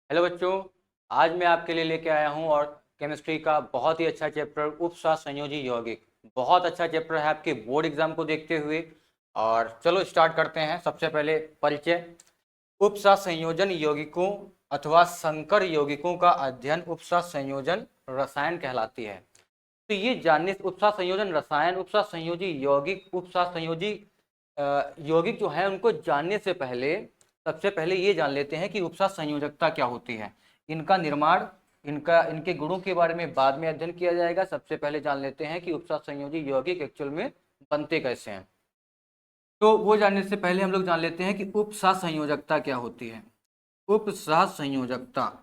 Hello बच्चों। आज मैं आपके लिए लेके आया हूं और केमिस्ट्री का बहुत ही अच्छा चैप्टर उपसह संयोजी यौगिक। बहुत अच्छा चैप्टर है आपके बोर्ड एग्जाम को देखते हुए। और चलो स्टार्ट करते हैं। सबसे पहले परिचय। उपसह संयोजन यौगिकों अथवा संकर यौगिकों का अध्ययन उपसह संयोजन रसायन कहलाती है। तो ये जानने उपसह संयोजन रसायन, उपसह संयोजी यौगिक, उपसह संयोजी यौगिक जो है उनको जानने से पहले सबसे पहले ये जान लेते हैं कि उपसह संयोजकता क्या होती है। इनका निर्माण, इनके गुणों के बारे में बाद में अध्ययन किया जाएगा। सबसे पहले जान लेते हैं कि उपसह संयोजी यौगिक एक्चुअल में बनते कैसे हैं। तो वो जानने से पहले हम लोग जान लेते हैं कि उपसह संयोजकता क्या होती है। उपसह संयोजकता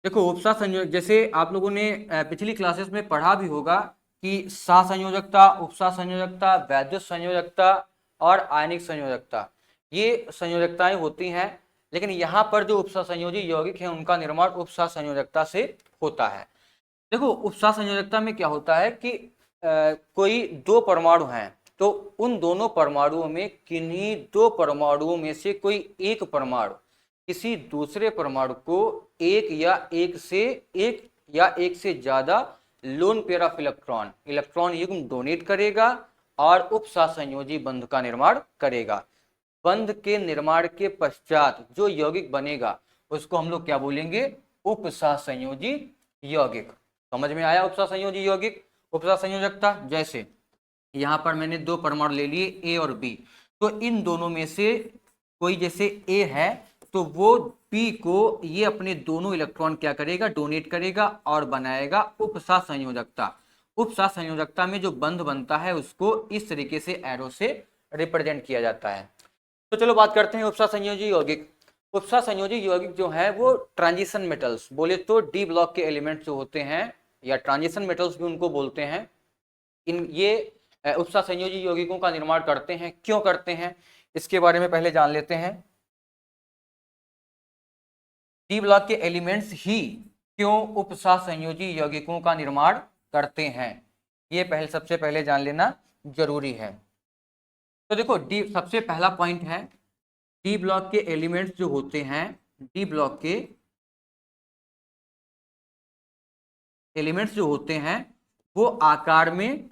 देखो, उपसह संयोजक जैसे आप लोगों ने पिछली क्लासेस में पढ़ा भी होगा कि सह संयोजकता, उपसह संयोजकता, वैद्युत संयोजकता और आयनिक संयोजकता, ये संयोजकताएं होती हैं। लेकिन यहाँ पर जो उपसह संयोजी यौगिक हैं उनका निर्माण उपसह संयोजकता से होता है। देखो, उपसह संयोजकता में क्या होता है कि कोई दो परमाणु हैं, तो उन दोनों परमाणुओं में किन्हीं दो परमाणुओं में से कोई एक परमाणु किसी दूसरे परमाणु को एक या एक से ज्यादा लोन पेयर ऑफ इलेक्ट्रॉन युग्म डोनेट करेगा और उपसह संयोजी बंध का निर्माण करेगा। बंध के निर्माण के पश्चात जो यौगिक बनेगा उसको हम लोग क्या बोलेंगे? उपसह संयोजी यौगिक। समझ में आया? उपसह संयोजी यौगिक, उपसह संयोजकता। जैसे यहां पर मैंने दो परमाणु ले लिए ए और बी, तो इन दोनों में से कोई जैसे ए है तो वो बी को ये अपने दोनों इलेक्ट्रॉन क्या करेगा? डोनेट करेगा और बनाएगा उपसह संयोजकता। उपसह संयोजकता में जो बंध बनता है उसको इस तरीके से एरो से रिप्रेजेंट किया जाता है। तो चलो बात करते हैं उपसह संयोजी यौगिक। उपसह संयोजी यौगिक जो है वो ट्रांजिशन मेटल्स, बोले तो डी ब्लॉक के एलिमेंट जो होते हैं या ट्रांजिशन मेटल्स भी उनको बोलते हैं, इन ये उपसह संयोजी यौगिकों का निर्माण करते हैं। क्यों करते हैं इसके बारे में पहले जान लेते हैं। डी ब्लॉक के एलिमेंट्स ही क्यों उपसह संयोजी यौगिकों का निर्माण करते हैं, ये सबसे पहले जान लेना जरूरी है। तो देखो, डी सबसे पहला पॉइंट है, डी ब्लॉक के एलिमेंट्स जो होते हैं, डी ब्लॉक के एलिमेंट्स जो होते हैं वो आकार में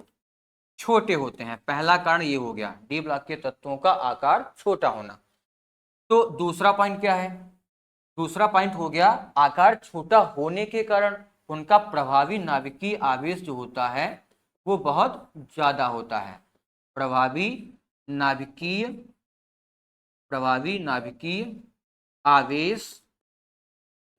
छोटे होते हैं। पहला कारण ये हो गया, डी ब्लॉक के तत्वों का आकार छोटा होना। तो दूसरा पॉइंट क्या है? दूसरा पॉइंट हो गया, आकार छोटा होने के कारण उनका प्रभावी नाभिकीय आवेश जो होता है वो बहुत ज्यादा होता है। प्रभावी नाभिकीय आवेश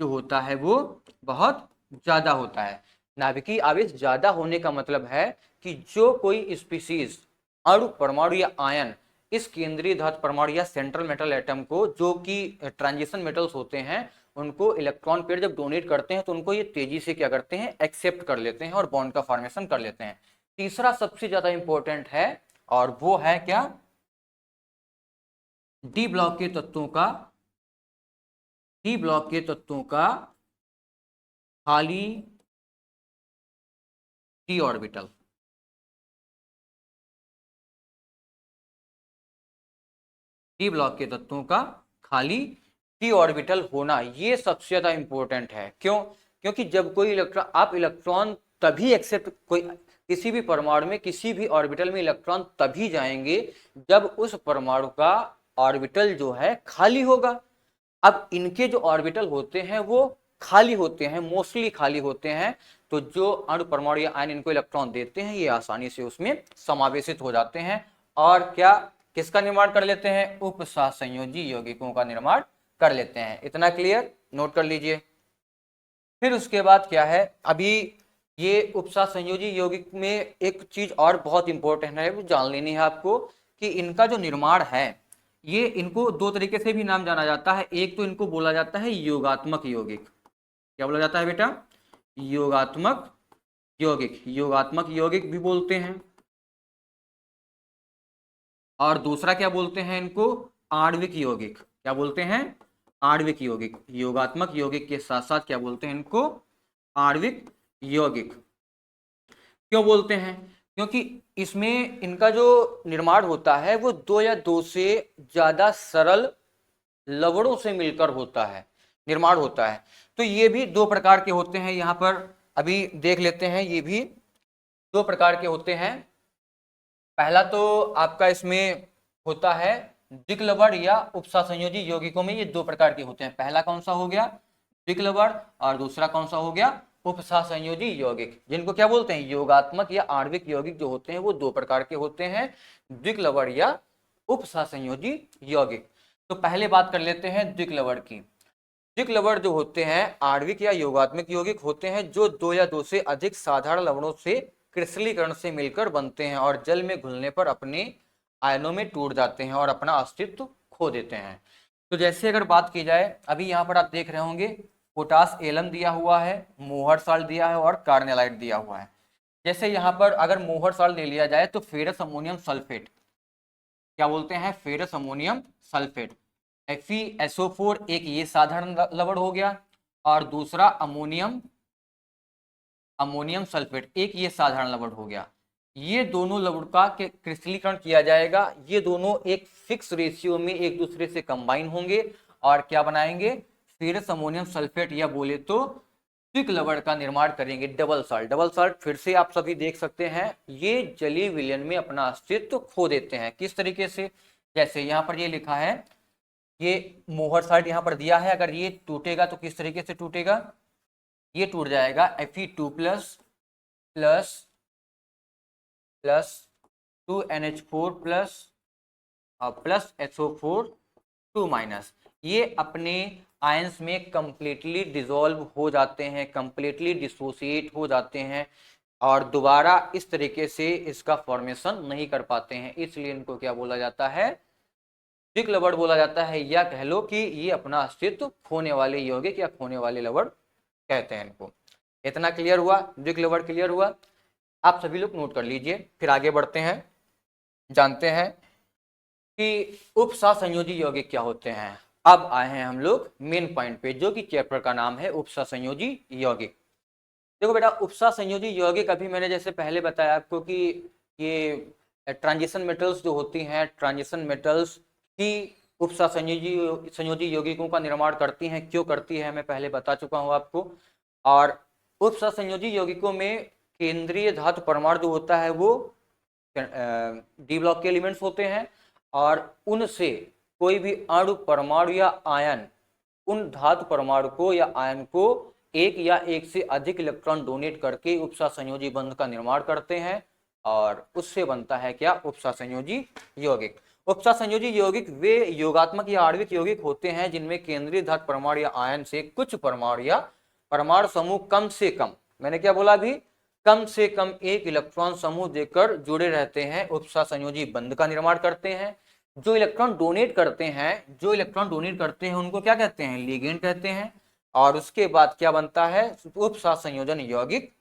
जो होता है वो बहुत ज्यादा होता है। नाभिकीय आवेश ज्यादा होने का मतलब है कि जो कोई स्पीसीज, अणु, परमाणु या आयन इस केंद्रीय धातु परमाणु या सेंट्रल मेटल एटम को, जो कि ट्रांजिशन मेटल्स होते हैं, उनको इलेक्ट्रॉन पेयर जब डोनेट करते हैं तो उनको ये तेजी से क्या करते हैं? एक्सेप्ट कर लेते हैं और बॉन्ड का फॉर्मेशन कर लेते हैं। तीसरा सबसे ज्यादा इंपॉर्टेंट है और वो है क्या? डी ब्लॉक के तत्वों का खाली डी ऑर्बिटल। डी ब्लॉक के तत्वों का खाली डी ऑर्बिटल होना, ये सबसे ज्यादा इंपॉर्टेंट है। क्यों? क्योंकि जब कोई इलेक्ट्रॉन तभी एक्सेप्ट, कोई किसी भी परमाणु में किसी भी ऑर्बिटल में इलेक्ट्रॉन तभी जाएंगे जब उस परमाणु का ऑर्बिटल जो है खाली होगा। अब इनके जो ऑर्बिटल होते हैं वो खाली होते हैं, मोस्टली खाली होते हैं, तो जो अणु, परमाणु या आयन इनको इलेक्ट्रॉन देते हैं ये आसानी से उसमें समावेशित हो जाते हैं और क्या, किसका निर्माण कर लेते हैं? उपसह संयोजी यौगिकों का निर्माण कर लेते हैं। इतना क्लियर? नोट कर लीजिए। फिर उसके बाद क्या है, अभी ये उपसह संयोजी यौगिक में एक चीज और बहुत इंपॉर्टेंट है, वो जान लेनी है आपको कि इनका जो निर्माण है, ये इनको दो तरीके से भी नाम जाना जाता है। एक तो इनको बोला जाता है योगात्मक यौगिक। क्या बोला जाता है बेटा? योगात्मक यौगिक भी बोलते हैं। और दूसरा क्या बोलते हैं इनको? आणविक यौगिक। क्या बोलते हैं? आणविक यौगिक। योगात्मक यौगिक के साथ साथ क्या बोलते हैं इनको? आणविक यौगिक। क्यों बोलते हैं? क्योंकि इसमें इनका जो निर्माण होता है वो दो या दो से ज्यादा सरल लवणों से मिलकर होता है, निर्माण होता है। तो ये भी दो प्रकार के होते हैं, यहाँ पर अभी देख लेते हैं। ये भी दो प्रकार के होते हैं। पहला तो आपका इसमें होता है द्विक्लवण या उपसहसंयोजी यौगिकों में ये दो प्रकार के होते हैं। पहला कौन सा हो गया, द्विक्लवण, और दूसरा कौन सा हो गया, उपसहसंयोजी यौगिक, जिनको क्या बोलते हैं, योगात्मक या आणविक यौगिक जो होते हैं वो दो प्रकार के होते हैं, द्विक्लवण या उपसहसंयोजी यौगिक। तो पहले बात कर लेते हैं द्विक्लवण की। द्विक्लवण जो होते हैं आणविक या योगात्मक यौगिक होते हैं जो दो या दो से अधिक साधारण लवणों से क्रिस्टलीकरण से मिलकर बनते हैं और जल में घुलने पर अपने आयनों में टूट जाते हैं और अपना अस्तित्व खो देते हैं। तो जैसे अगर बात की जाए, अभी यहाँ पर आप देख रहे होंगे पोटास एलम दिया हुआ है, मोहर साल्ट दिया है और कार्नेलाइट दिया हुआ है। जैसे यहाँ पर अगर मोहर साल्ट ले लिया जाए तो फेरस अमोनियम सल्फेट, क्या बोलते हैं, फेरस अमोनियम सल्फेट, FeSO4 एक ये साधारण लवण हो गया, और दूसरा अमोनियम सल्फेट एक ये साधारण लवण हो गया। ये दोनों लवण का क्रिस्टलीकरण किया जाएगा, ये दोनों एक फिक्स रेशियो में एक दूसरे से कंबाइन होंगे और क्या बनाएंगे, फेरस अमोनियम सल्फेट या बोले तो द्विक्लवण का निर्माण करेंगे। डबल साल्ट, डबल साल्ट फिर से आप सभी देख सकते हैं, ये जलीय विलयन में अपना अस्तित्व खो देते हैं। किस तरीके से, जैसे यहाँ पर ये लिखा है, ये मोहर साल्ट यहाँ पर दिया है, अगर ये टूटेगा तो किस तरीके से टूटेगा, ये टूट जाएगा Fe2 plus plus plus 2NH4 plus plus SO4 2 minus, ये अपने आयंस में कंप्लीटली डिसॉल्व हो जाते हैं, कंप्लीटली डिसोसिएट हो जाते हैं और दोबारा इस तरीके से इसका फॉर्मेशन नहीं कर पाते हैं, इसलिए इनको क्या बोला जाता है, द्विक्लवण बोला जाता है, या कह लो कि ये अपना अस्तित्व खोने वाले यौगिक या खोने वाले लवण कहते हैं इनको। इतना क्लियर हुआ, द्विक्लवण क्लियर हुआ, आप सभी लोग नोट कर लीजिए। फिर आगे बढ़ते हैं, जानते हैं कि उपसहसंयोजी यौगिक क्या होते हैं। अब आए हैं हम लोग मेन पॉइंट पे, जो कि चैप्टर का नाम है उपसहसंयोजी यौगिक। देखो बेटा, उपसहसंयोजी यौगिक अभी मैंने जैसे पहले बताया आपको कि ये ट्रांजिशन मेटल्स जो होती हैं, ट्रांजिशन मेटल्स ही संयोजी यौगिकों का निर्माण करती हैं। क्यों करती है मैं पहले बता चुका हूँ आपको। और उपसहसंयोजी यौगिकों में केंद्रीय धातु परमाणु जो होता है वो डी ब्लॉक के एलिमेंट्स होते हैं और उनसे कोई भी अणु, परमाणु या आयन उन धातु परमाणु को या आयन को एक या एक से अधिक इलेक्ट्रॉन डोनेट करके उपसहसंयोजी बंध का निर्माण करते हैं और उससे बनता है क्या, उपसहसंयोजी यौगिक। उपसहसंयोजी यौगिक वे योगात्मक या आणविक यौगिक होते हैं जिनमें केंद्रीय धातु परमाणु या आयन से कुछ परमाणु या परमाणु समूह कम से कम, मैंने क्या बोला अभी, कम से कम एक इलेक्ट्रॉन समूह देकर जुड़े रहते हैं, उपसहसंयोजी बंध का निर्माण करते हैं। जो इलेक्ट्रॉन डोनेट करते हैं उनको क्या कहते हैं, लिगेंड कहते हैं। और उसके बाद क्या बनता है, उपसहसंयोजन यौगिक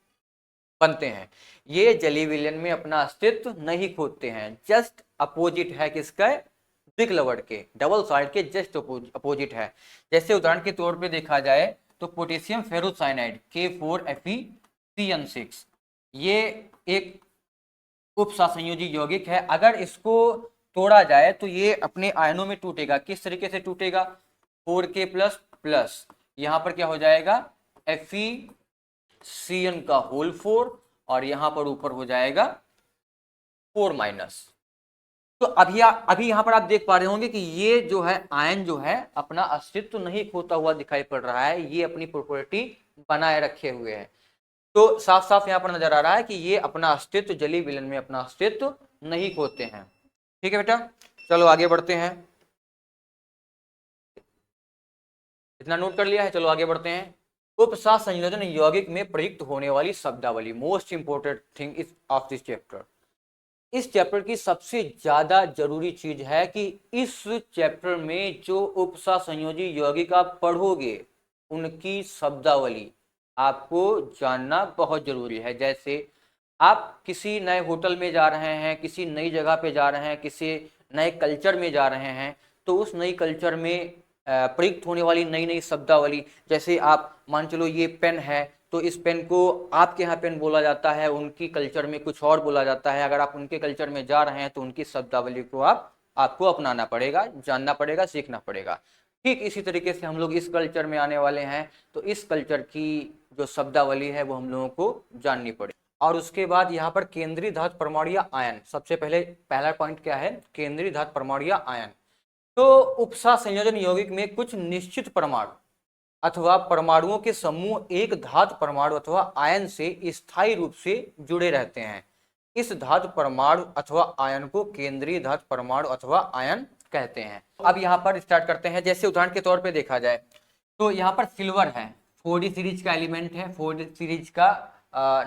बनते हैं। ये जलीय विलयन में अपना अस्तित्व नहीं खोते हैं, जस्ट अपोजिट है किसका, द्विक्लवण के, डबल साल्ट के जस्ट अपोजिट है। जैसे उदाहरण के तौर पे देखा जाए तो पोटेशियम फेरोसाइनाइड K4FeCN6, ये एक उपसहसंयोजी यौगिक है। अगर इसको तोड़ा जाए तो ये अपने आयनों में टूटेगा। किस तरीके से टूटेगा, 4K प्लस प्लस, यहाँ पर क्या हो जाएगा FeCN का होल 4 और यहाँ पर ऊपर हो जाएगा 4 माइनस। तो अभी यहाँ पर आप देख पा रहे होंगे कि ये जो है आयन जो है अपना अस्तित्व नहीं खोता हुआ दिखाई पड़ रहा है, ये अपनी प्रॉपर्टी बनाए रखे हुए है। तो साफ साफ यहाँ पर नजर आ रहा है कि ये अपना अस्तित्व जलीय विलयन में अपना अस्तित्व नहीं खोते हैं। ठीक है बेटा, चलो आगे बढ़ते हैं। इतना नोट कर लिया है, चलो आगे बढ़ते हैं। उपसहसंयोजन यौगिक में प्रयुक्त होने वाली शब्दावली, most important thing is of this chapter. इस चैप्टर की सबसे ज्यादा जरूरी चीज है कि इस चैप्टर में जो उपसहसंयोजी यौगिक आप पढ़ोगे उनकी शब्दावली आपको जानना बहुत जरूरी है। जैसे आप किसी नए होटल में जा रहे हैं, किसी नई जगह पे जा रहे हैं, किसी नए कल्चर में जा रहे हैं, तो उस नई कल्चर में प्रयुक्त होने वाली नई नई शब्दावली, जैसे आप मान चलो ये पेन है तो इस पेन को आपके यहाँ पेन बोला जाता है, उनकी कल्चर में कुछ और बोला जाता है। अगर आप उनके कल्चर में जा रहे हैं तो उनकी शब्दावली को आपको अपनाना पड़ेगा, जानना पड़ेगा, सीखना पड़ेगा। ठीक इसी तरीके से हम लोग इस कल्चर में आने वाले हैं, तो इस कल्चर की जो शब्दावली है वो हम लोगों को जाननी पड़ेगी। और उसके बाद यहाँ पर केंद्रीय धातु परमाणु या आयन, सबसे पहले पहला पॉइंट क्या है, केंद्रीय धातु परमाणु या आयन। तो उपसा संयोजन यौगिक में कुछ निश्चित परमाणु अथवा परमाणुओं के समूह एक धातु परमाणु अथवा आयन से स्थायी रूप से जुड़े रहते हैं। इस धातु परमाणु अथवा आयन को केंद्रीय धातु परमाणु अथवा आयन कहते हैं। अब यहाँ पर स्टार्ट करते हैं। जैसे उदाहरण के तौर पे देखा जाए तो यहाँ पर सिल्वर है, 4D सीरीज का एलिमेंट है, 4D सीरीज का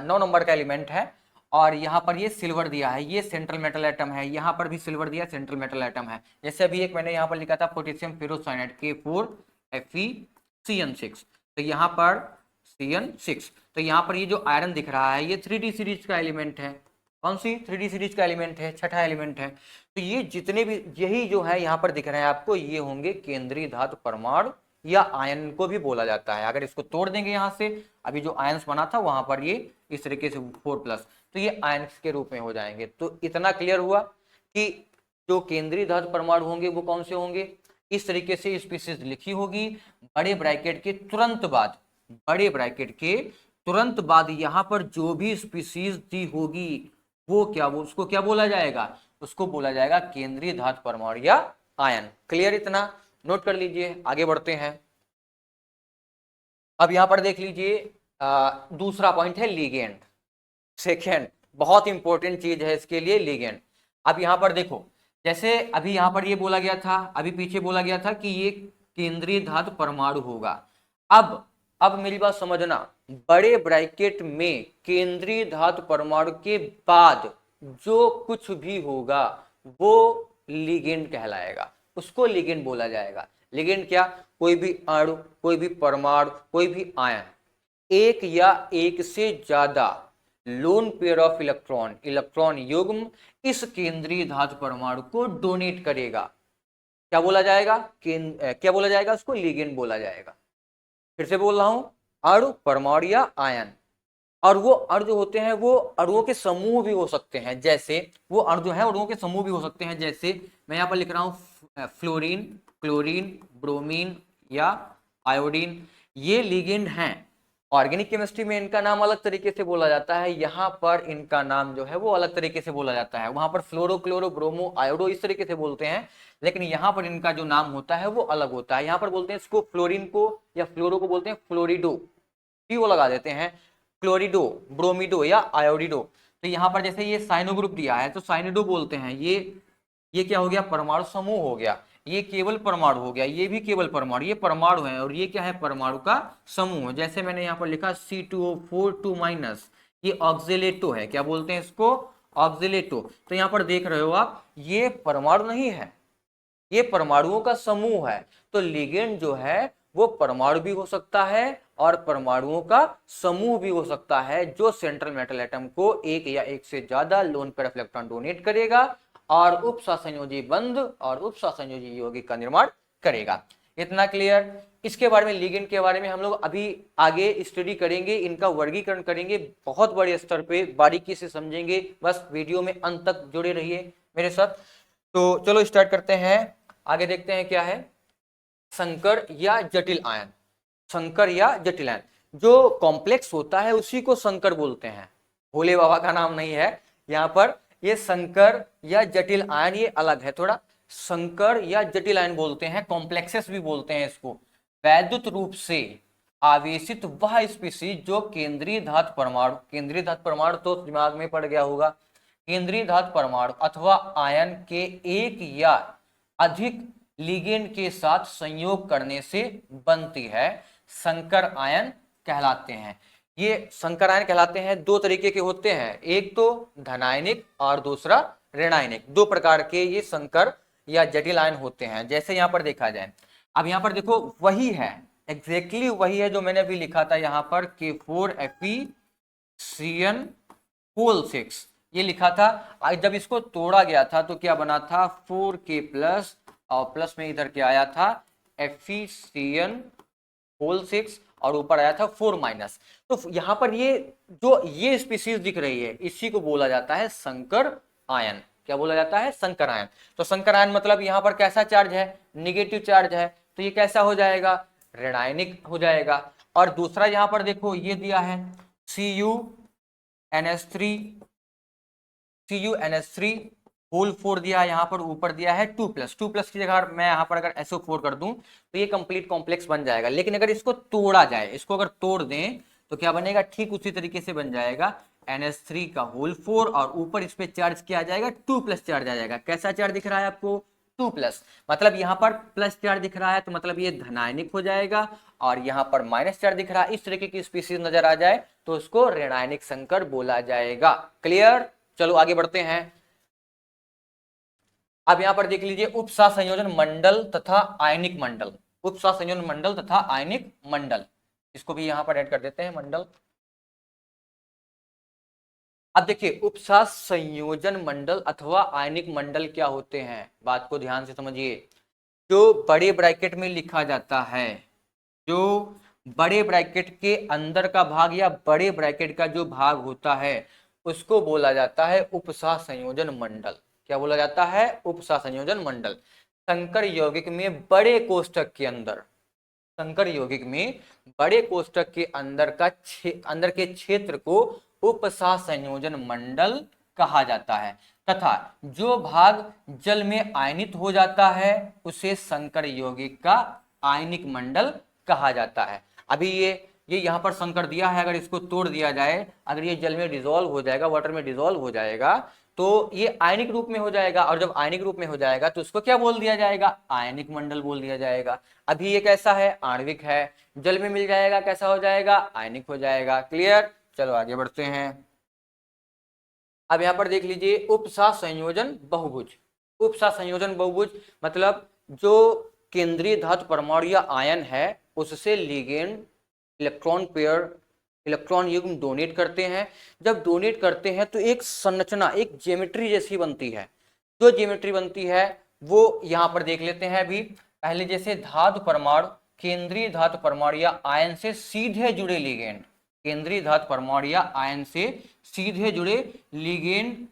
9 नंबर का एलिमेंट है, और यहाँ पर ये सिल्वर दिया है, ये सेंट्रल मेटल एटम है, यहाँ पर भी सिल्वर दिया, सेंट्रल मेटल एटम है। जैसे अभी एक मैंने यहाँ पर लिखा था पोटेशियम फेरोसाइनाइड K4Fe(CN6), तो यहाँ पर CN6, तो यहाँ पर ये जो आयरन दिख रहा है ये 3D सीरीज का एलिमेंट है। कौन सी 3D सीरीज का एलिमेंट है, छठा एलिमेंट है। तो ये जितने भी यही जो है यहाँ पर दिख रहे हैं आपको, ये होंगे केंद्रीय धातु परमाणु या आयन को भी बोला जाता है। अगर इसको तोड़ देंगे यहाँ से, अभी जो आयन्स बना था वहां पर ये इस तरीके से 4+, तो ये आयन्स के रूप में हो जाएंगे। तो इतना क्लियर हुआ कि जो केंद्रीय धातु परमाणु होंगे वो कौन से होंगे। इस तरीके से स्पीसीज लिखी होगी, बड़े ब्रैकेट के तुरंत बाद, बड़े ब्रैकेट के तुरंत बाद यहाँ पर जो भी स्पीसीज दी होगी वो उसको क्या बोला जाएगा, उसको बोला जाएगा केंद्रीय धातु परमाणु या आयन। क्लियर, इतना नोट कर लीजिए। आगे बढ़ते हैं। अब यहां पर देख लीजिए दूसरा पॉइंट है लिगेंड। सेकेंड बहुत इंपॉर्टेंट चीज है इसके लिए, लिगेंड। अब यहां पर देखो, जैसे अभी यहां पर ये बोला गया था, अभी पीछे बोला गया था कि ये केंद्रीय धातु परमाणु होगा। अब मेरी बात समझना, बड़े ब्रैकेट में केंद्रीय धातु परमाणु के बाद जो कुछ भी होगा वो लिगेंड कहलाएगा, उसको लिगेंड बोला जाएगा। लिगेंड क्या, कोई भी अणु, कोई भी परमाणु, कोई भी आयन एक या एक से ज्यादा लोन पेयर ऑफ इलेक्ट्रॉन युग्म इस केंद्रीय धातु परमाणु को डोनेट करेगा। क्या बोला जाएगा, क्या बोला जाएगा, उसको लिगेंड बोला जाएगा। फिर से बोल रहा हूं, अणु, परमाणु या आयन। और वो अणु जो होते हैं वो अणुओं के समूह भी हो सकते हैं। जैसे वो अणु जो है अणुओं के समूह भी हो सकते हैं। जैसे मैं यहाँ पर लिख रहा हूँ फ्लोरीन, क्लोरीन, ब्रोमीन या आयोडीन, ये लिगेंड हैं। ऑर्गेनिक केमिस्ट्री में इनका नाम अलग तरीके से बोला जाता है, यहाँ पर इनका नाम जो है वो अलग तरीके से बोला जाता है। वहां पर फ्लोरो, क्लोरो, ब्रोमो, आयोडो इस तरीके से बोलते हैं, लेकिन यहाँ पर इनका जो नाम होता है वो अलग होता है। यहाँ पर बोलते हैं इसको फ्लोरीन को या फ्लोरो को बोलते हैं फ्लोरिडो, वो लगा देते हैं, क्लोरिडो, ब्रोमिडो या आयोडिडो। तो यहाँ पर जैसे ये साइनो ग्रुप दिया है तो साइनिडो बोलते हैं। ये क्या हो गया, परमाणु समूह हो गया। ये केवल परमाणु हो गया, ये भी केवल परमाणु, ये परमाणु है और ये क्या है, परमाणु का समूह। जैसे मैंने यहाँ पर लिखा C2O4 2-, ये ऑक्सिलेटो है। क्या बोलते हैं इसको, ऑक्सिलेटो। तो यहाँ पर देख रहे हो आप, ये परमाणु नहीं है, ये परमाणुओं का समूह है। तो लिगेंड जो है वो परमाणु भी हो सकता है और परमाणुओं का समूह भी हो सकता है, जो सेंट्रल मेटल एटम को एक या एक से ज्यादा lone pair of electron donate करेगा और उपसहसंयोजी बंध और उपसहसंयोजी यौगिक का निर्माण करेगा। इतना क्लियर। इसके बारे में, लिगेंड के बारे में हम लोग अभी आगे स्टडी करेंगे, इनका वर्गीकरण करेंगे, बहुत बड़े स्तर पे बारीकी से समझेंगे। बस वीडियो में अंत तक जुड़े रहिए मेरे साथ। तो चलो स्टार्ट करते हैं, आगे देखते हैं क्या है। संकर या जटिल आयन। संकर या जटिल आयन, जो कॉम्प्लेक्स होता है उसी को संकर बोलते हैं, भोले बाबा का नाम नहीं है यहाँ पर। ये संकर या जटिल आयन ये अलग है थोड़ा। संकर या जटिल आयन बोलते हैं, कॉम्प्लेक्सेस भी बोलते हैं इसको। वैद्युत रूप से आवेशित वह स्पीसीज जो केंद्रीय धातु परमाणु, केंद्रीय धातु परमाणु तो दिमाग में पड़ गया होगा, केंद्रीय धातु परमाणु अथवा आयन के एक या अधिक लिगेंड के साथ संयोग करने से बनती है, संकर आयन कहलाते हैं। ये संकर आयन कहलाते हैं, दो तरीके के होते हैं, एक तो धनायनिक और दूसरा ऋणायनिक। दो प्रकार के ये संकर या जटिल आयन होते हैं। जैसे यहाँ पर देखा जाए, अब यहाँ पर देखो वही है, एग्जैक्टली वही है जो मैंने अभी लिखा था यहाँ पर, K4Fe(CN6), ये लिखा था। जब इसको तोड़ा गया था तो क्या बना था, 4K+ और प्लस में इधर क्या आया था, Fe(CN6) और ऊपर आया था 4-। तो यहाँ पर ये स्पीसीज दिख रही है, इसी को बोला जाता है संकर आयन। क्या बोला जाता है, संकर आयन। तो संकर आयन मतलब यहाँ पर कैसा चार्ज है, निगेटिव चार्ज है। तो ये कैसा हो जाएगा, ऋणायनिक हो जाएगा। और दूसरा यहाँ पर देखो ये दिया है CuNH3, CuNH3 होल 4 दिया है, यहाँ पर ऊपर दिया है 2+, की जगह मैं यहाँ पर अगर SO4 कर दूं तो ये कंप्लीट कॉम्प्लेक्स बन जाएगा। लेकिन अगर इसको तोड़ा जाए, इसको अगर तोड़ दें तो क्या बनेगा, ठीक उसी तरीके से बन जाएगा NH3 का होल 4 और ऊपर इस पे चार्ज किया जाएगा 2+ चार्ज आ जाएगा। कैसा चार्ज दिख रहा है आपको, 2+, मतलब यहाँ पर प्लस चार्ज दिख रहा है तो मतलब ये धनायनिक हो जाएगा, और यहाँ पर माइनस चार्ज दिख रहा है, इस तरीके की स्पीशीज नजर आ जाए तो उसको ऋणायनिक संकर बोला जाएगा। क्लियर, चलो आगे बढ़ते हैं। अब यहां पर देख लीजिए उपसा संयोजन मंडल तथा आयनिक मंडल, उपसा संयोजन मंडल तथा आयनिक मंडल, इसको भी यहां पर ऐड कर देते हैं मंडल। अब देखिए उपसा संयोजन मंडल अथवा आयनिक मंडल क्या होते हैं, बात को ध्यान से समझिए। जो बड़े ब्रैकेट में लिखा जाता है, जो बड़े ब्रैकेट के अंदर का भाग या बड़े ब्रैकेट का जो भाग होता है उसको बोला जाता है उपसा संयोजन मंडल। क्या बोला जाता है, उपसा संयोजन मंडल। संकर यौगिक में बड़े कोष्ठक के अंदर, संकर यौगिक में बड़े कोष्ठक के अंदर का अंदर के क्षेत्र को उपसा संयोजन मंडल कहा जाता है, तथा जो भाग जल में आयनित हो जाता है उसे संकर यौगिक का आयनिक मंडल कहा जाता है। अभी ये यहाँ पर संकर दिया है, अगर इसको तोड़ दिया जाए, अगर ये जल में डिसॉल्व हो जाएगा, वाटर में डिसॉल्व हो जाएगा तो ये आयनिक रूप में हो जाएगा, और जब आयनिक रूप में हो जाएगा तो उसको क्या बोल दिया जाएगा, आयनिक मंडल बोल दिया जाएगा। अभी ये कैसा है, आणविक है, जल में मिल जाएगा कैसा हो जाएगा, आयनिक हो जाएगा। क्लियर, चलो आगे बढ़ते हैं। अब यहाँ पर देख लीजिए उपसा संयोजन बहुभुज। उपसा संयोजन बहुभुज मतलब जो केंद्रीय धातु परमाणु या आयन है उससे लिगेंड इलेक्ट्रॉन पेयर, इलेक्ट्रॉन युग्म डोनेट करते हैं। जब डोनेट करते हैं तो एक संरचना, एक ज्योमेट्री जैसी बनती है। जो ज्योमेट्री बनती है वो यहाँ पर देख लेते हैं। अभी पहले जैसे धातु परमाणु, केंद्रीय धातु परमाणु या आयन से सीधे जुड़े लिगेंड, केंद्रीय धातु परमाणु या आयन से सीधे जुड़े लिगेंड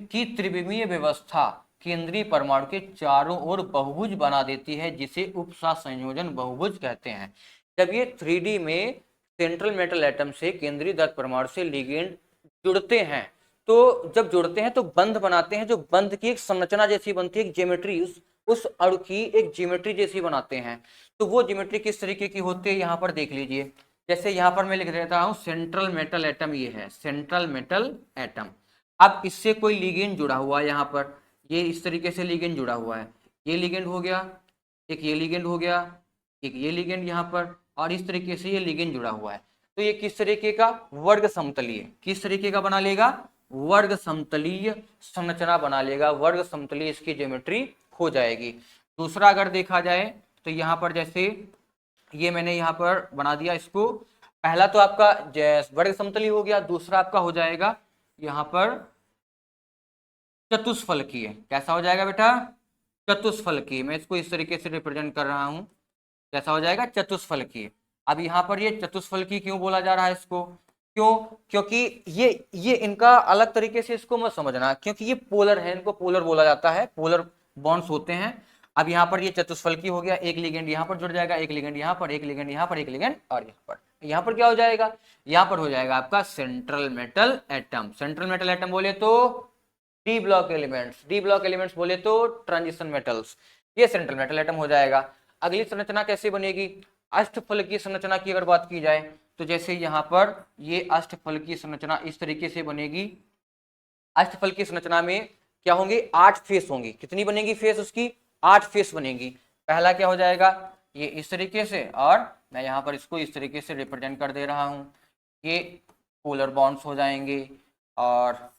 की त्रिविमीय व्यवस्था केंद्रीय परमाणु के चारों ओर बहुभुज बना देती है, जिसे उपसा संयोजन बहुभुज कहते हैं। जब ये 3D में सेंट्रल मेटल एटम से केंद्रीय धातु परमाणु से लिगेंड जुड़ते हैं, तो जब जुड़ते हैं तो बंध बनाते हैं, जो बंध की एक संरचना जैसी बनती है, एक ज्योमेट्री, उस अणु की एक ज्योमेट्री जैसी बनाते हैं। तो वो ज्योमेट्री किस तरीके की होती है यहाँ पर देख लीजिए। जैसे यहाँ पर मैं लिख देता हूँ सेंट्रल मेटल एटम, ये है सेंट्रल मेटल एटम। अब इससे कोई लिगेंड जुड़ा हुआ है, यहाँ पर ये इस तरीके से लिगेंड जुड़ा हुआ है, ये लिगेंड हो गया, एक ये लिगेंड हो गया, एक ये लिगेंड यहाँ पर, और इस तरीके से ये लिगेंड जुड़ा हुआ है। तो ये किस तरीके का, वर्ग समतलीय, किस तरीके का बना लेगा, वर्ग समतलीय संरचना बना लेगा, वर्ग समतलीय इसकी ज्योमेट्री हो जाएगी। दूसरा अगर देखा जाए तो यहाँ पर जैसे ये मैंने यहाँ पर बना दिया इसको, पहला तो आपका वर्ग समतलीय हो गया, दूसरा आपका हो जाएगा यहाँ पर चतुष्फलकीय। कैसा हो जाएगा बेटा, चतुष्फलकीय। मैं इसको इस तरीके से रिप्रेजेंट कर रहा हूँ, कैसा हो जाएगा, चतुष्फलकीय। अब यहाँ पर ये चतुष्फलकीय क्यों बोला जा रहा है इसको, क्यों, क्योंकि ये इनका अलग तरीके से इसको मत समझना, क्योंकि ये पोलर है, इनको पोलर बोला जाता है, पोलर बॉन्ड्स होते हैं। अब यहाँ पर ये चतुष्फलकीय हो गया, एक लिगेंड यहाँ पर जुड़ जाएगा, एक लिगेंड यहाँ पर, एक लिगेंड यहाँ पर, एक लिगेंड और यहाँ पर क्या हो जाएगा, यहाँ पर हो जाएगा आपका central metal atom. Central metal atom बोले तो D block elements, D block elements बोले तो ट्रांजिशन मेटल्स, ये सेंट्रल मेटल एटम हो जाएगा। अगली संरचना कैसे बनेगी, अष्टफलकीय संरचना की अगर बात की जाए तो जैसे यहाँ पर ये अष्टफलकीय संरचना इस तरीके से बनेगी। अष्टफलकीय संरचना में क्या होंगे, 8 फेस होंगी। कितनी बनेगी फेस उसकी, 8 फेस बनेगी। पहला क्या हो जाएगा, ये इस तरीके से, और मैं यहाँ पर इसको इस तरीके से रिप्रेजेंट कर दे रहा हूँ, ये पोलर बॉन्ड्स हो जाएंगे, और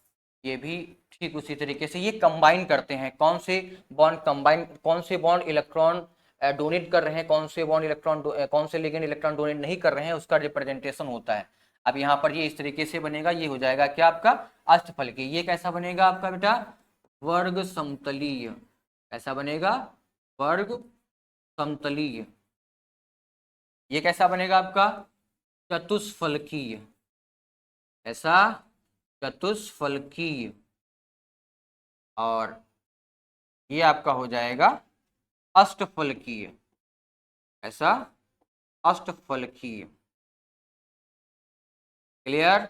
ये भी ठीक उसी तरीके से ये कंबाइन करते हैं। कौन से बॉन्ड कंबाइन, कौन से बॉन्ड इलेक्ट्रॉन डोनेट कर रहे हैं, कौन से बॉन्ड इलेक्ट्रॉन, कौन से लिगेंड इलेक्ट्रॉन डोनेट नहीं कर रहे हैं, उसका रिप्रेजेंटेशन होता है। अब यहाँ पर ये इस तरीके से बनेगा, ये हो जाएगा क्या आपका अष्टफलकीय। ये कैसा बनेगा आपका बेटा, वर्ग समतलीय। कैसा बनेगा, वर्ग समतलीय। ये कैसा बनेगा आपका, चतुष्फलकीय। ऐसा चतुष्फलकीय। और ये आपका हो जाएगा अष्टफलकीय। ऐसा अष्टफलकीय। क्लियर?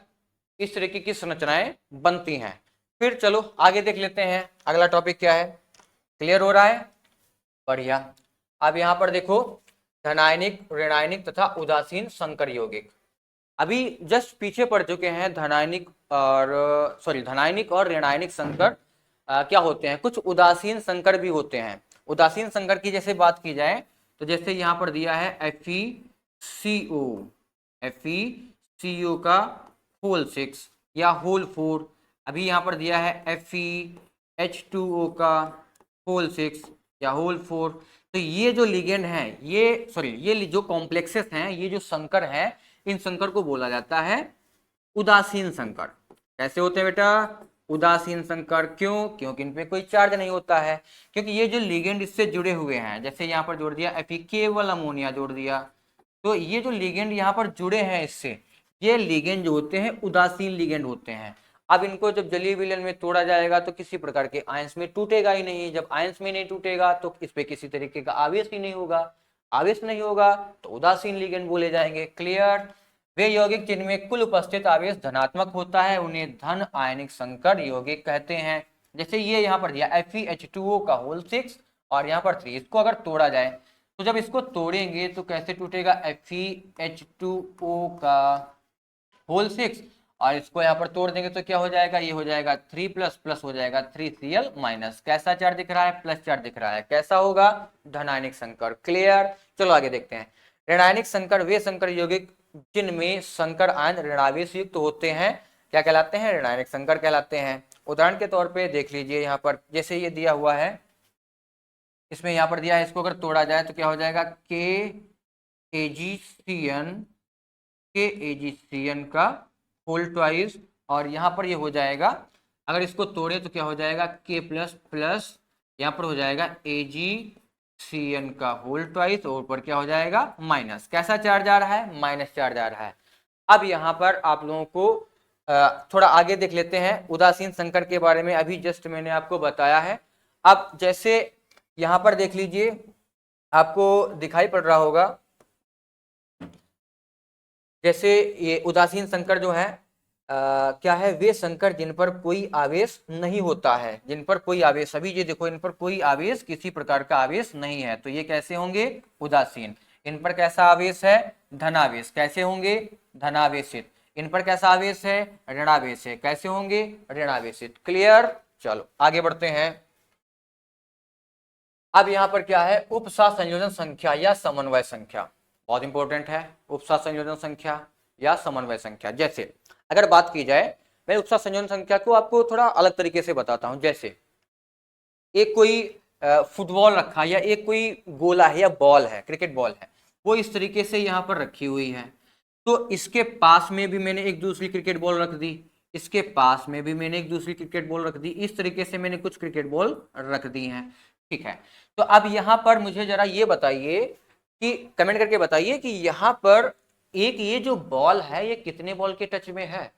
इस तरीके की संरचनाएं बनती हैं। फिर चलो आगे देख लेते हैं अगला टॉपिक क्या है। क्लियर हो रहा है? बढ़िया। अब यहाँ पर देखो धनायनिक, ऋणायनिक तथा उदासीन संकर यौगिक। अभी जस्ट पीछे पड़ चुके हैं धनायनिक और ऋणायनिक संकर क्या होते हैं। कुछ उदासीन संकर भी होते हैं। उदासीन संकर की जैसे बात की जाए तो जैसे यहाँ पर दिया है FeCO का होल 6 या होल 4। अभी यहाँ पर दिया है FeH2O का होल 6 या होल 4। तो ये जो लिगेंड हैं, ये जो कॉम्प्लेक्सेस हैं, ये जो संकर हैं, इन संकर को बोला जाता है उदासीन संकर। कैसे होते हैं बेटा? उदासीन संकर। क्यों? क्योंकि इन पे कोई चार्ज नहीं होता है, क्योंकि ये जो लिगेंड इससे जुड़े हुए हैं, जैसे यहाँ पर जोड़ दिया Fe, केवल अमोनिया जोड़ दिया, तो ये जो लिगेंड यहाँ पर जुड़े हैं इससे, ये लिगेंड जो होते हैं उदासीन लिगेंड होते हैं। अब इनको जब जलीय विलयन में तोड़ा जाएगा तो किसी प्रकार के आयंस में टूटेगा ही नहीं। जब आयंस में नहीं टूटेगा तो इस पे किसी तरीके का आवेश ही नहीं होगा। आवेश नहीं होगा तो उदासीन लिगेंड बोले जाएंगे। क्लियर? वे यौगिक जिनमें कुल उपस्थित आवेश धनात्मक होता है उन्हें धन आयनिक संकर यौगिक कहते हैं। जैसे ये यहाँ पर दिया FeH2O का होल 6 और यहाँ पर 3। इसको अगर तोड़ा जाए तो जब इसको तोड़ेंगे तो कैसे टूटेगा? FeH2O का होल 6 और इसको यहाँ पर तोड़ देंगे तो क्या हो जाएगा? ये हो जाएगा 3 प्लस प्लस हो जाएगा 3Cl माइनस। कैसा चार्ज दिख रहा है? प्लस चार्ज दिख रहा है। कैसा होगा? धनायनिक संकर। क्लियर? चलो आगे देखते हैं। ऋणायनिक संकर वे संकर यौगिक जिनमें संकर आयन ऋणावेश युक्त होते हैं क्या कहलाते हैं? ऋणायनिक संकर कहलाते हैं। उदाहरण के तौर पे देख लीजिए यहाँ पर, जैसे ये दिया हुआ है, इसमें यहाँ पर दिया है, इसको अगर तोड़ा जाए तो क्या हो जाएगा? KAgCN का होल ट्वाइस और यहाँ पर ये हो जाएगा, अगर इसको तोड़े तो क्या हो जाएगा? K प्लस प्लस यहाँ पर हो जाएगा AgCN का होल ट्वाइस और ऊपर क्या हो जाएगा? माइनस। कैसा चार्ज आ रहा है? माइनस चार्ज आ रहा है। अब यहाँ पर आप लोगों को थोड़ा आगे देख लेते हैं उदासीन संकर के बारे में। अभी जस्ट मैंने आपको बताया है। अब जैसे यहाँ पर देख लीजिए, आपको दिखाई पड़ रहा होगा, जैसे ये उदासीन संकर जो है क्या है? वे संकर जिन पर कोई आवेश नहीं होता है, जिन पर कोई आवेश, अभी ये देखो इन पर कोई आवेश, किसी प्रकार का आवेश नहीं है, तो ये कैसे होंगे? उदासीन। इन पर कैसा आवेश है? धनावेश। कैसे होंगे? धनावेशित। इन पर कैसा आवेश है? ऋणावेश है। कैसे होंगे? ऋणावेशित। क्लियर? चलो आगे बढ़ते हैं। अब यहाँ पर क्या है? उपसा संयोजन संख्या या समन्वय संख्या। बहुत इंपॉर्टेंट है उपसा संयोजन संख्या या समन्वय संख्या। जैसे अगर बात की जाए, मैं उपसा संयोजन संख्या को आपको थोड़ा अलग तरीके से बताता हूं। जैसे एक कोई फुटबॉल रखा या एक कोई गोला है या बॉल है, क्रिकेट बॉल है, वो इस तरीके से यहाँ पर रखी हुई है, तो इसके पास में भी मैंने एक दूसरी क्रिकेट बॉल रख दी, इसके पास में भी मैंने एक दूसरी क्रिकेट बॉल रख दी, इस तरीके से मैंने कुछ क्रिकेट बॉल रख दी हैं। ठीक है, तो अब यहाँ पर मुझे जरा ये बताइए कि कमेंट करके बताइए कि यहाँ पर एक ये जो बॉल है ये कितने बॉल के टच में है?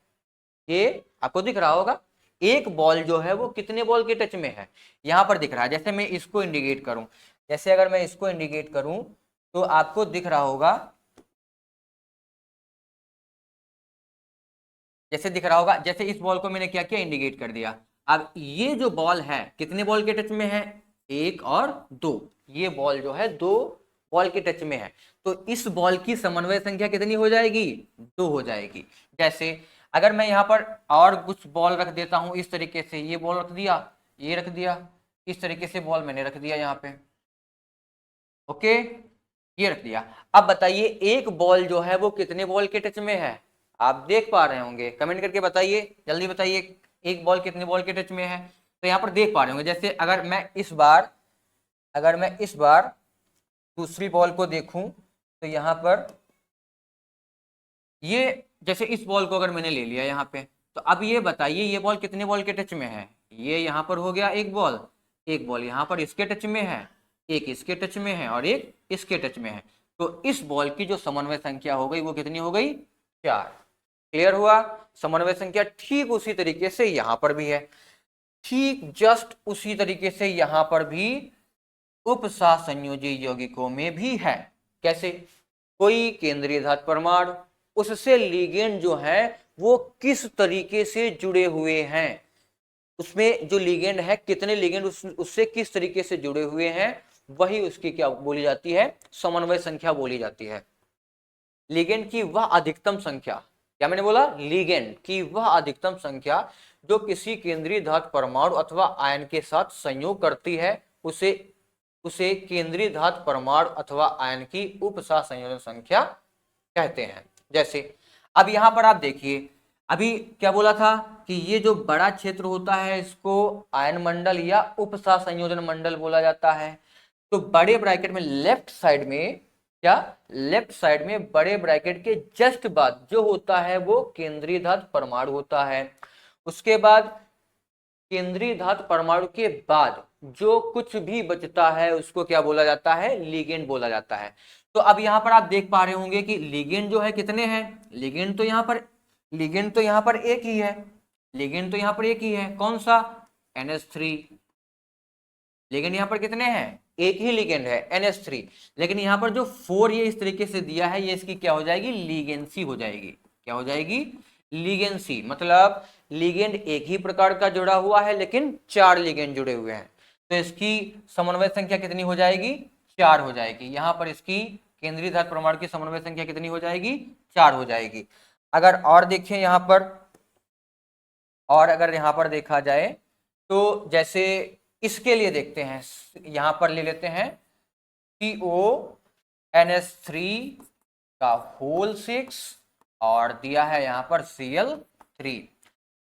ये आपको दिख रहा होगा, एक बॉल जो है वो कितने बॉल के टच में है? यहाँ पर दिख रहा है। जैसे मैं इसको इंडिकेट करूं, जैसे अगर मैं इसको इंडिकेट करूं तो आपको दिख रहा होगा, जैसे दिख रहा होगा, जैसे इस बॉल को मैंने क्या किया? इंडिकेट कर दिया। अब ये जो बॉल है कितने बॉल के टच में है? 1 और 2। ये बॉल जो है 2 बॉल के टच में है, तो इस बॉल की समन्वय संख्या कितनी हो जाएगी? 2 हो जाएगी। जैसे अगर मैं यहाँ पर और कुछ बॉल रख देता हूं इस तरीके से, ये बॉल रख दिया, ये रख दिया, इस तरीके से बॉल मैंने रख दिया यहाँ पे, ओके, ये रख दिया। अब बताइए एक बॉल जो है वो कितने बॉल के टच में है? आप देख पा रहे होंगे, कमेंट करके बताइए, जल्दी बताइए, एक बॉल कितने बॉल के टच में है? तो यहाँ पर देख पा रहे होंगे। जैसे अगर मैं इस बार दूसरी बॉल को देखूं तो यहाँ पर ये, जैसे इस बॉल को अगर मैंने ले लिया यहाँ पे, तो अब ये बताइए ये बॉल कितने बॉल के टच में है? ये यहाँ पर हो गया एक बॉल यहाँ पर इसके टच में है, एक इसके टच में है और एक इसके टच में है, तो इस बॉल की जो समन्वय संख्या हो गई वो कितनी हो गई? 4। क्लियर हुआ? समन्वय संख्या ठीक उसी तरीके से यहाँ पर भी है, ठीक जस्ट उसी तरीके से यहाँ पर भी उपसहसंयोजी यौगिकों में भी है। कैसे? कोई केंद्रीय धातु परमाणु, उससे लिगेंड जो है वो किस तरीके से जुड़े हुए हैं, उसमें जो लिगेंड है कितने लिगेंड उससे किस तरीके से जुड़े हुए हैं, वही उसकी क्या बोली जाती है? समन्वय संख्या बोली जाती है। लिगेंड की वह अधिकतम संख्या, क्या मैंने बोला? लिगेंड की वह अधिकतम संख्या जो किसी केंद्रीय धातु परमाणु अथवा आयन के साथ संयोग करती है, उसे उसे केंद्रीय धातु परमाणु अथवा आयन की उप सहसंयोजन संख्या कहते हैं। जैसे अब यहां पर आप देखिए, अभी क्या बोला था कि ये जो बड़ा क्षेत्र होता है इसको आयन मंडल या उप सहसंयोजन मंडल बोला जाता है। तो बड़े ब्रैकेट में लेफ्ट साइड में, क्या लेफ्ट साइड में बड़े ब्रैकेट के जस्ट बाद जो होता है वो केंद्रीय धातु परमाणु होता है। उसके बाद केंद्रीय धातु परमाणु के बाद जो कुछ भी बचता है उसको क्या बोला जाता है? लिगेंड बोला जाता है। तो अब यहां पर आप देख पा रहे होंगे कि लिगेंड जो है कितने हैं? लिगेंड तो यहां पर एक ही है। लिगेंड तो यहां पर एक ही है, कौन सा? NH3। लिगेंड यहां पर कितने हैं? एक ही लिगेंड है NH3। लेकिन यहां पर जो 4 ये इस तरीके से दिया है, ये इसकी क्या हो जाएगी? लिगेंसी हो जाएगी। क्या हो जाएगी? लिगेंसी। मतलब लिगेंड एक ही प्रकार का जुड़ा हुआ है लेकिन 4 लिगेंड जुड़े हुए हैं, तो इसकी समन्वय संख्या कितनी हो जाएगी? 4 हो जाएगी। यहां पर इसकी केंद्रीय धातु परमाणु की समन्वय संख्या कितनी हो जाएगी? 4 हो जाएगी। अगर और देखें यहां पर, और अगर यहां पर देखा जाए तो जैसे इसके लिए देखते हैं, यहां पर ले लेते हैं CONH3 का होल 6 और दिया है यहां पर Cl3।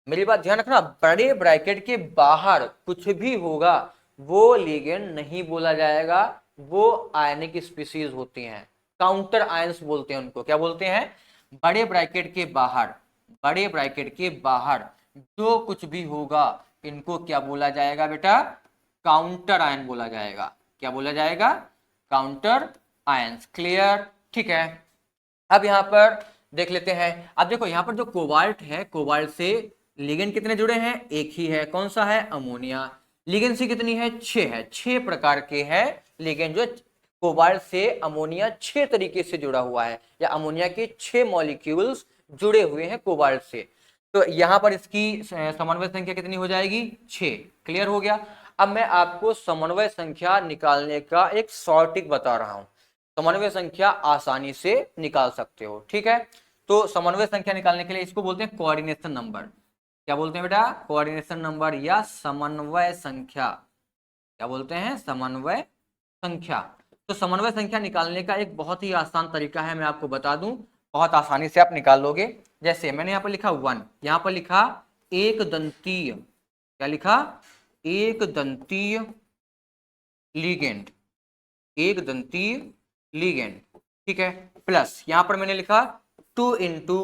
मेरी बात ध्यान रखना, बड़े ब्रैकेट के बाहर कुछ भी होगा वो लिगेंड नहीं बोला जाएगा, वो आयनिक स्पीशीज होती हैं, काउंटर आयंस बोलते हैं उनको। क्या बोलते हैं? बड़े ब्रैकेट के बाहर, बड़े ब्रैकेट के बाहर जो कुछ भी होगा इनको क्या बोला जाएगा बेटा? काउंटर आयन बोला जाएगा। क्या बोला जाएगा? Counter ions. क्लियर? ठीक है। अब यहां पर देख लेते हैं। अब देखो यहां पर जो कोबाल्ट है, कोबाल्ट से लिगेंड कितने जुड़े हैं? एक ही है, कौन सा है? अमोनिया। लिगेंसी कितनी है? 6 है। 6 प्रकार के हैं लिगेंड जो कोबाल्ट से अमोनिया 6 तरीके से जुड़ा हुआ है, या अमोनिया के 6 मॉलिक्यूल्स जुड़े हुए हैं कोबाल्ट से। तो यहां पर इसकी समन्वय संख्या कितनी हो जाएगी? 6। क्लियर हो गया। अब मैं आपको समन्वय संख्या निकालने का एक शॉर्टिक बता रहा हूं। समन्वय संख्या आसानी से निकाल सकते हो, ठीक है? तो समन्वय संख्या निकालने के लिए इसको बोलते हैं कोऑर्डिनेशन नंबर। क्या बोलते हैं बेटा? कोऑर्डिनेशन नंबर या समन्वय संख्या। क्या बोलते हैं? समन्वय संख्या। तो समन्वय संख्या निकालने का एक बहुत ही आसान तरीका है, मैं आपको बता दूं, बहुत आसानी से आप निकाल लोगे। जैसे मैंने यहाँ पर लिखा 1, यहाँ पर लिखा एक दंतीय, क्या लिखा? एक दंतीय लिगेंड, एक दंतीय लिगेंड, ठीक है। प्लस यहां पर मैंने लिखा 2 इंटू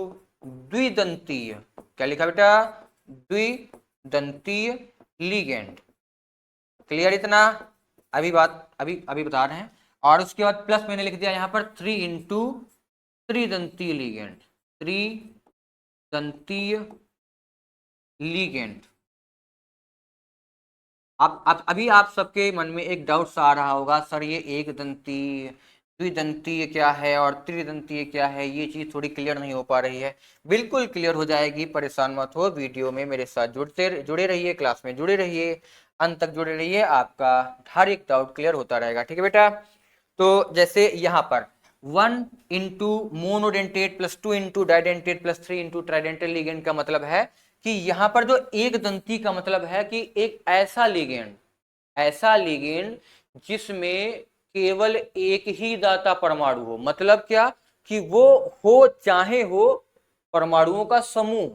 द्विदंतीय, क्या लिखा बेटा? द्विदंतीय लिगेंड। क्लियर इतना? अभी बता रहे हैं। और उसके बाद प्लस मैंने लिख दिया यहां पर 3 इंटू त्रिदंतीय लिगेंड, त्रिदंतीय लिगेंड। आप अभी आप सबके मन में एक डाउट सा आ रहा होगा, सर ये एक दंतीय, द्विदंतीय क्या है और त्रिदंतीय क्या है, ये चीज थोड़ी क्लियर नहीं हो पा रही है। बिल्कुल क्लियर हो जाएगी, परेशान मत हो। वीडियो में मेरे साथ जुड़े रहिए, क्लास में जुड़े रहिए, अंत तक जुड़े रहिए, आपका हर एक डाउट क्लियर होता रहेगा, ठीक है बेटा? तो जैसे यहाँ पर 1 into monodentate plus 2 into डाइडेंटेट plus 3 into tridentate ligand का मतलब है कि यहां पर जो एक दंती का मतलब है कि एक ऐसा लिगेंड जिसमें केवल एक ही दाता परमाणु हो। मतलब क्या? कि वो हो चाहे हो परमाणुओं का समूह,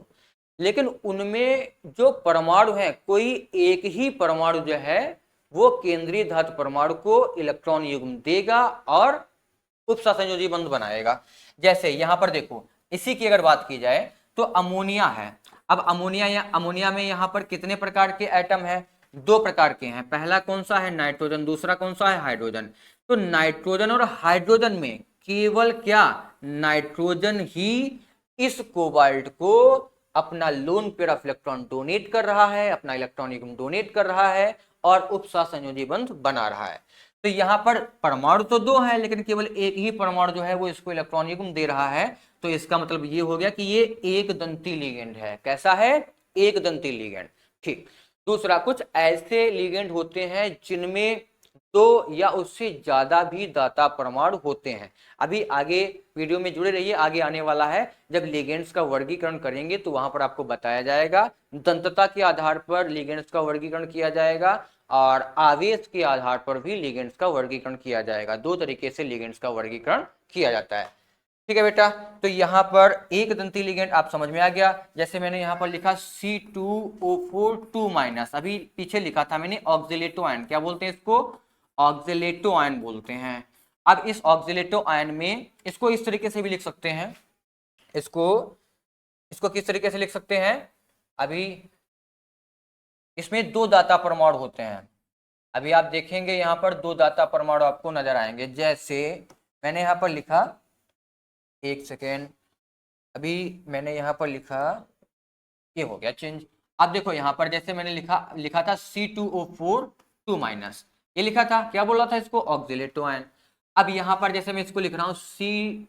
लेकिन उनमें जो परमाणु है कोई एक ही परमाणु जो है वो केंद्रीय धातु परमाणु को इलेक्ट्रॉन युग्म देगा और उपसहसंयोजी बंध बनाएगा। जैसे यहां पर देखो, इसी की अगर बात की जाए तो अमोनिया है। अब अमोनिया में यहां पर कितने प्रकार के एटम है? 2 प्रकार के हैं। पहला कौन सा है? नाइट्रोजन। दूसरा कौन सा है? हाइड्रोजन। तो नाइट्रोजन और हाइड्रोजन में केवल क्या? नाइट्रोजन ही इस कोबाल्ट को अपना lone pair of electron donate कर रहा है, अपना इलेक्ट्रॉन युग्म डोनेट कर रहा है और उपसहसंयोजी बंध बना रहा है। तो यहाँ पर परमाणु तो दो है, लेकिन केवल एक ही परमाणु जो है वो इसको इलेक्ट्रॉन युग्म दे रहा है। तो इसका मतलब ये हो गया कि ये एक दंती लिगेंड है। कैसा है? एक दंती लिगेंड। ठीक। दूसरा, कुछ ऐसे लिगेंड होते हैं जिनमें दो या उससे ज्यादा भी दाता परमाणु होते हैं। अभी आगे वीडियो में जुड़े रहिए, आगे आने वाला है जब लिगेंड्स का वर्गीकरण करेंगे तो वहां पर आपको बताया जाएगा। दंतता के आधार पर लिगेंड्स का वर्गीकरण किया जाएगा और आवेश के आधार पर भी लिगेंड्स का वर्गीकरण किया जाएगा। दो तरीके से लिगेंड्स का वर्गीकरण किया जाता है। ठीक है बेटा, तो यहाँ पर एक दंती लिगेंड आप समझ में आ गया। जैसे मैंने यहाँ पर लिखा C2O4 2-, अभी पीछे लिखा था मैंने ऑक्सिलेटो आयन। क्या बोलते हैं इसको? ऑक्सिलेटो आयन बोलते हैं। अब इस ऑक्सिलेटो आयन में इसको इस तरीके से भी लिख सकते हैं। इसको इसको किस तरीके से लिख सकते हैं? अभी इसमें दो दाता परमाणु होते हैं। अभी आप देखेंगे यहाँ पर दो दाता परमाणु आपको नजर आएंगे। जैसे मैंने यहाँ पर लिखा, एक सेकेंड, अभी मैंने यहाँ पर लिखा, ये हो गया चेंज। अब देखो यहाँ पर जैसे मैंने लिखा था C2O4 2-, ये लिखा था, क्या बोला था इसको? ऑक्सिलेटो आयन। अब यहाँ पर जैसे मैं इसको लिख रहा हूँ C_O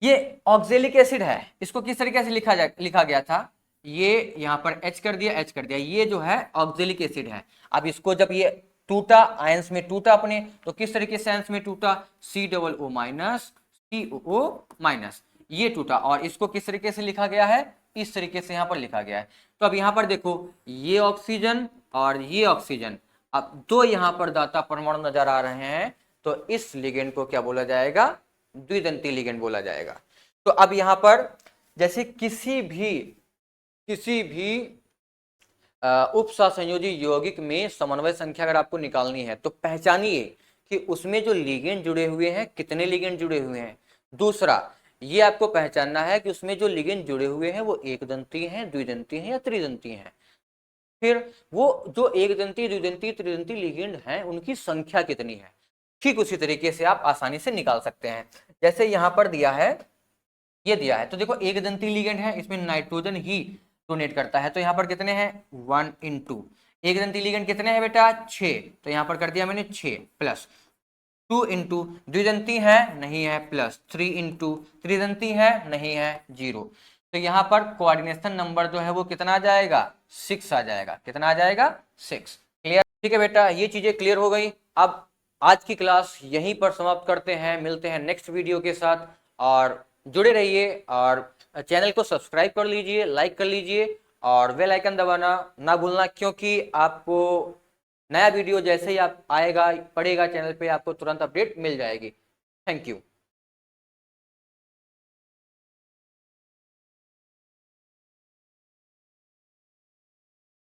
ये ऑक्जेलिक एसिड है। इसको किस तरीके से लिखा गया था? ये यहाँ पर H कर दिया, H कर दिया, ये जो है ऑक्जेलिक एसिड है। अब इसको जब ये टूटा, आयंस में टूटा अपने, तो किस तरीके से आयंस में टूटा? COO-, ये टूटा और इसको किस तरीके से लिखा गया है? इस तरीके से यहाँ पर लिखा गया है। तो अब यहाँ पर देखो, ये ऑक्सीजन और ये ऑक्सीजन, अब दो यहाँ पर दाता परमाणु नजर आ रहे हैं, तो इस लिगेंड को क्या बोला जाएगा? द्विदंती लिगेंड बोला जाएगा। तो अब यहाँ पर जैसे किसी भी उपसहसंयोजी यौगिक में समन्वय संख्या अगर आपको निकालनी है तो पहचानिए कि उसमें जो लिगेंड जुड़े हुए हैं, कितने लिगेंड जुड़े हुए हैं। दूसरा, ये आपको पहचानना है कि उसमें जो लिगेंड जुड़े हुए हैं वो एक दंती हैं, द्विदंती हैं या त्रिदंती हैं। फिर वो जो एक दंती, द्विदंती, त्रिदंती लिगेंड हैं उनकी संख्या कितनी है। ठीक उसी तरीके से आप आसानी से निकाल सकते हैं। जैसे यहाँ पर दिया है, ये दिया है, तो देखो एक दंती लिगेंड है, इसमें नाइट्रोजन ही डोनेट करता है, तो यहाँ पर कितने हैं? 1:2। एक दंती लिगेंड कितने हैं बेटा? 6, तो यहाँ पर कर दिया मैंने 6 प्लस 2:, द्विदंती है नहीं है, प्लस 3:, त्रिदंती है नहीं है, 0। तो यहाँ पर कोऑर्डिनेशन नंबर जो है वो कितना आ जाएगा? 6 आ जाएगा। कितना आ जाएगा? 6। क्लियर? ठीक है बेटा, ये चीजें क्लियर हो गई। अब आज की क्लास यहीं पर समाप्त करते हैं, मिलते हैं नेक्स्ट वीडियो के साथ। और जुड़े रहिए और चैनल को सब्सक्राइब कर लीजिए, लाइक कर लीजिए और बेल आइकन दबाना ना भूलना, क्योंकि आपको नया वीडियो जैसे ही आप आएगा, पड़ेगा चैनल पे, आपको तुरंत अपडेट मिल जाएगी। Thank you.